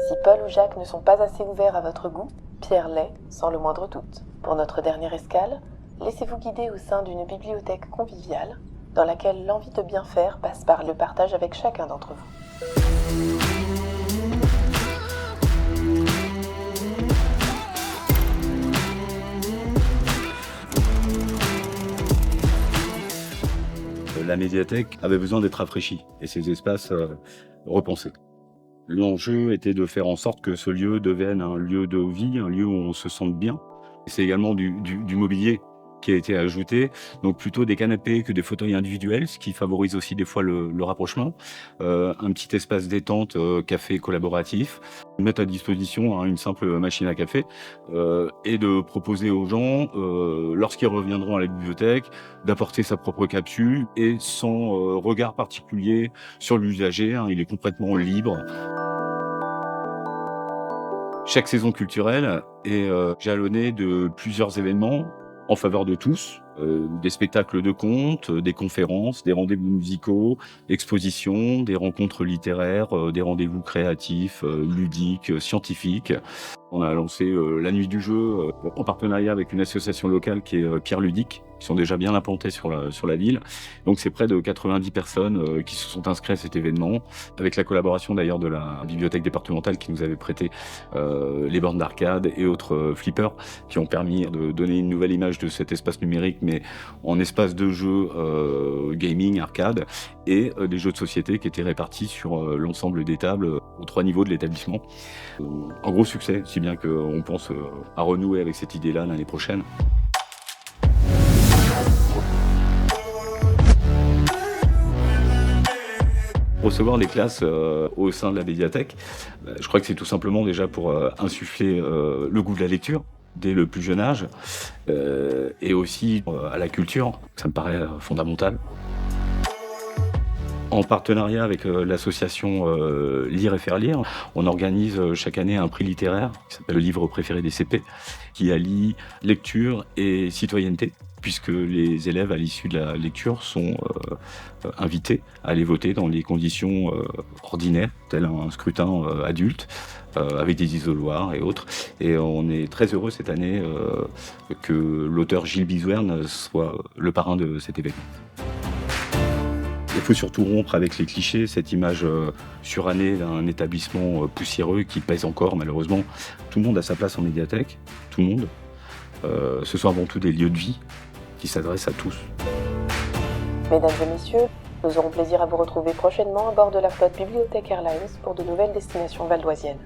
Si Paul ou Jacques ne sont pas assez ouverts à votre goût, Pierre l'est, sans le moindre doute. Pour notre dernière escale, laissez-vous guider au sein d'une bibliothèque conviviale, dans laquelle l'envie de bien faire passe par le partage avec chacun d'entre vous. La médiathèque avait besoin d'être rafraîchie et ses espaces repensés. L'enjeu était de faire en sorte que ce lieu devienne un lieu de vie, un lieu où on se sente bien. C'est également du mobilier qui a été ajouté, donc plutôt des canapés que des fauteuils individuels, ce qui favorise aussi des fois le rapprochement. Un petit espace détente, café collaboratif, mettre à disposition une simple machine à café et de proposer aux gens, lorsqu'ils reviendront à la bibliothèque, d'apporter sa propre capsule et sans regard particulier sur l'usager, il est complètement libre. Chaque saison culturelle est jalonnée de plusieurs événements en faveur de tous, des spectacles de contes, des conférences, des rendez-vous musicaux, expositions, des rencontres littéraires, des rendez-vous créatifs, ludiques, scientifiques. On a lancé la nuit du jeu en partenariat avec une association locale qui est Pierre Ludique, qui sont déjà bien implantés sur la ville. Donc c'est près de 90 personnes qui se sont inscrites à cet événement, avec la collaboration d'ailleurs de la bibliothèque départementale qui nous avait prêté les bornes d'arcade et autres flippers qui ont permis de donner une nouvelle image de cet espace numérique, mais en espace de jeu gaming, arcade, et des jeux de société qui étaient répartis sur l'ensemble des tables aux 3 niveaux de l'établissement. Un gros succès, si bien qu'on pense à renouer avec cette idée-là l'année prochaine. Recevoir les classes au sein de la médiathèque, je crois que c'est tout simplement déjà pour insuffler le goût de la lecture dès le plus jeune âge, et aussi à la culture, ça me paraît fondamental. En partenariat avec l'association Lire et faire lire, on organise chaque année un prix littéraire qui s'appelle le livre préféré des CP, qui allie lecture et citoyenneté, puisque les élèves à l'issue de la lecture sont invités à aller voter dans les conditions ordinaires, tel un scrutin adulte, avec des isoloirs et autres. Et on est très heureux cette année que l'auteur Gilles Bizouerne soit le parrain de cet événement. Il faut surtout rompre avec les clichés, cette image surannée d'un établissement poussiéreux qui pèse encore malheureusement. Tout le monde a sa place en médiathèque, tout le monde. Ce sont avant tout des lieux de vie qui s'adressent à tous. Mesdames et messieurs, nous aurons plaisir à vous retrouver prochainement à bord de la flotte Bibliothèque Airlines pour de nouvelles destinations valdoisiennes.